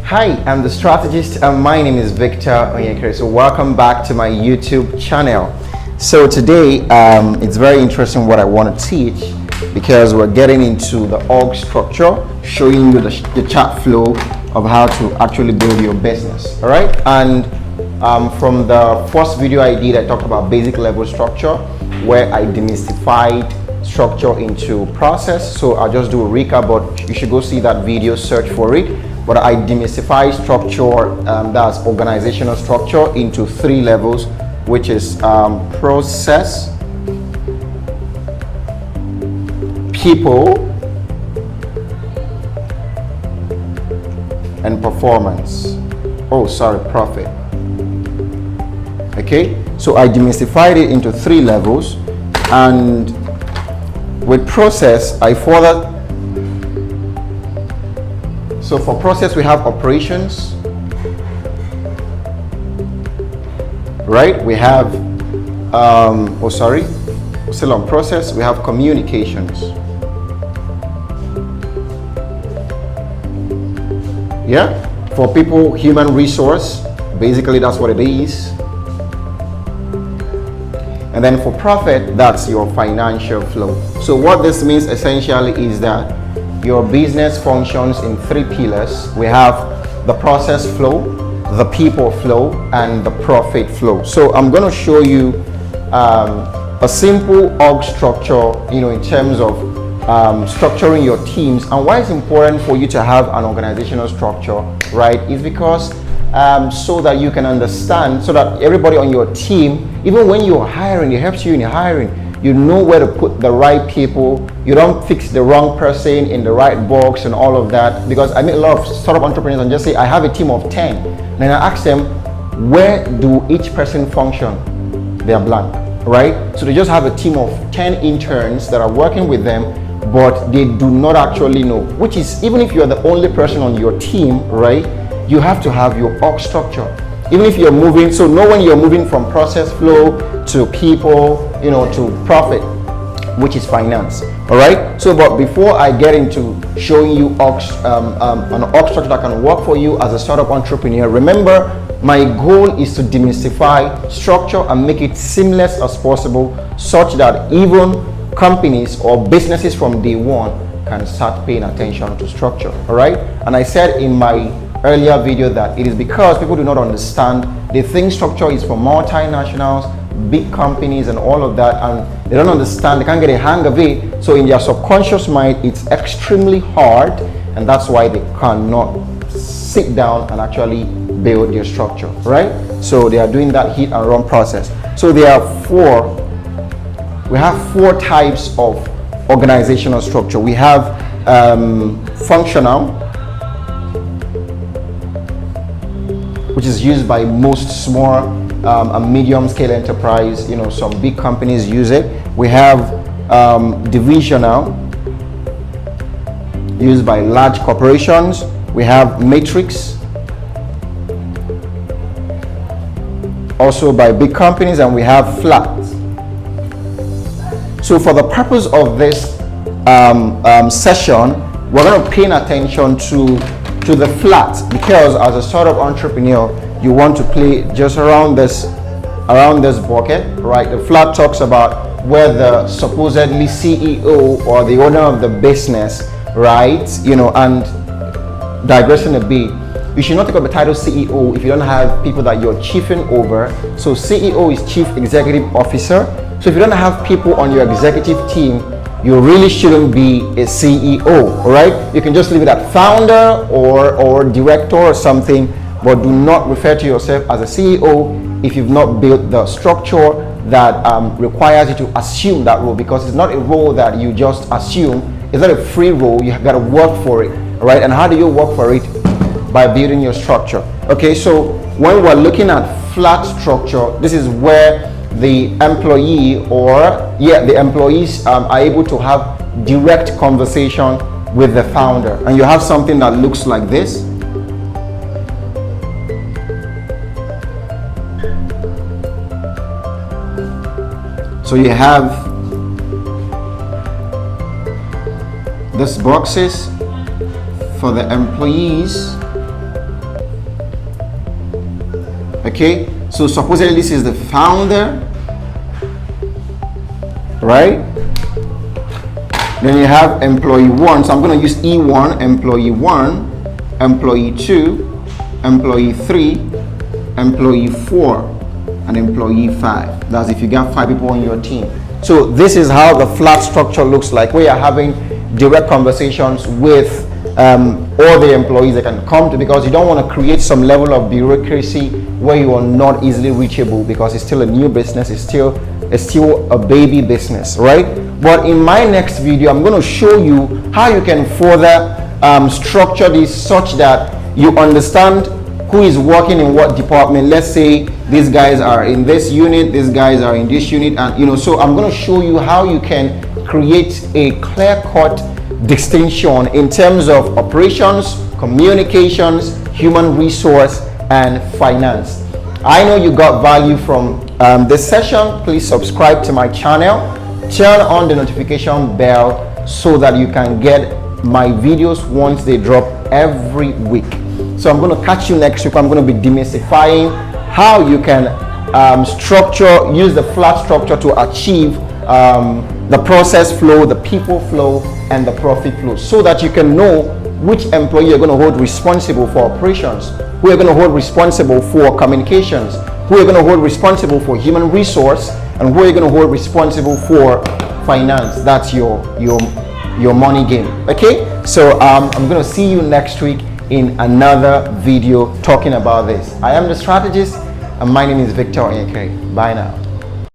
Hi, I'm the strategist and my name is Victor Onyekere. So welcome back to my YouTube channel. So today it's very interesting what I want to teach because we're getting into the org structure, showing you the chat flow of how to actually build your business. All right, and from the first video I did, I talked about basic level structure where I demystified structure into process. So I'll just do a recap, but you should go see that video, search for it. But I demystify structure, that's organizational structure, into 3 levels, which is process, people, and performance. Profit. Okay, so I demystified it into 3 levels, and with process, I further. So for process, we have operations, right? We have, still on process, we have communications. Yeah, for people, human resource, basically that's what it is. And then for profit, that's your financial flow. So what this means essentially is that your business functions in 3 pillars. We have the process flow, the people flow, and the profit flow. So I'm going to show you a simple org structure, in terms of structuring your teams. And why it's important for you to have an organizational structure, right, is because so that you can understand, so that everybody on your team, even when you're hiring, it helps you in hiring. You know where to put the right people. You don't fix the wrong person in the right box and all of that. Because I meet a lot of startup entrepreneurs and just say, I have a team of 10. Then I ask them, where do each person function? They are blank, right? So they just have a team of 10 interns that are working with them, but they do not actually know. Which is, even if you're the only person on your team, right, you have to have your org structure. Even if you're moving, so know when you're moving from process flow to people, to profit, which is finance. All right. So, but before I get into showing you an org structure that can work for you as a startup entrepreneur, remember my goal is to demystify structure and make it seamless as possible, such that even companies or businesses from day one can start paying attention to structure. All right. And I said in my earlier video that it is because people do not understand. They think structure is for multinationals, big companies and all of that, and they don't understand, they can't get a hang of it. So in their subconscious mind, it's extremely hard, and that's why they cannot sit down and actually build their structure, right? So they are doing that hit and run process. So we have 4 types of organizational structure. We have functional, which is used by most small and medium scale enterprise. Some big companies use it. We have divisional, used by large corporations. We have matrix, also by big companies, and we have flat. So for the purpose of this session, we're going to pay attention to the flat, because as a startup entrepreneur, you want to play just around this bucket, right? The flat talks about where the supposedly CEO or the owner of the business, right? And digressing a bit, you should not take up the title CEO if you don't have people that you're chiefing over. So CEO is Chief Executive Officer. So if you don't have people on your executive team, you really shouldn't be a CEO, all right? You can just leave it at founder or director or something, but do not refer to yourself as a CEO if you've not built the structure that requires you to assume that role, because it's not a role that you just assume. It's not a free role. You have got to work for it, all right? And how do you work for it? By building your structure. Okay, so when we're looking at flat structure, this is where the employee the employees are able to have direct conversation with the founder, and you have something that looks like this. So you have these boxes for the employees Okay, so supposedly this is the founder, right? Then you have employee 1, so I'm going to use E1, employee 1, employee 2, employee 3, employee 4, and employee 5. That's if you got 5 people on your team. So this is how the flat structure looks like, where you're having direct conversations with all the employees that can come to, because you don't want to create some level of bureaucracy where you are not easily reachable, because it's still a new business, it's still a baby business, right? But in my next video, I'm going to show you how you can further structure this such that you understand who is working in what department. Let's say these guys are in this unit, these guys are in this unit, and so I'm going to show you how you can create a clear-cut distinction in terms of operations, communications, human resource, and finance. I know you got value from this session. Please subscribe to my channel, turn on the notification bell so that you can get my videos once they drop every week. So I'm going to catch you next week. I'm going to be demystifying how you can use the flat structure to achieve the process flow, the people flow, and the profit flow, so that you can know which employee you're going to hold responsible for operations, who you're going to hold responsible for communications, who you're going to hold responsible for human resource, and who you're going to hold responsible for finance. That's your money game. Okay, so I'm going to see you next week in another video talking about this. I am the strategist, and my name is Victor Onyeke. Bye now.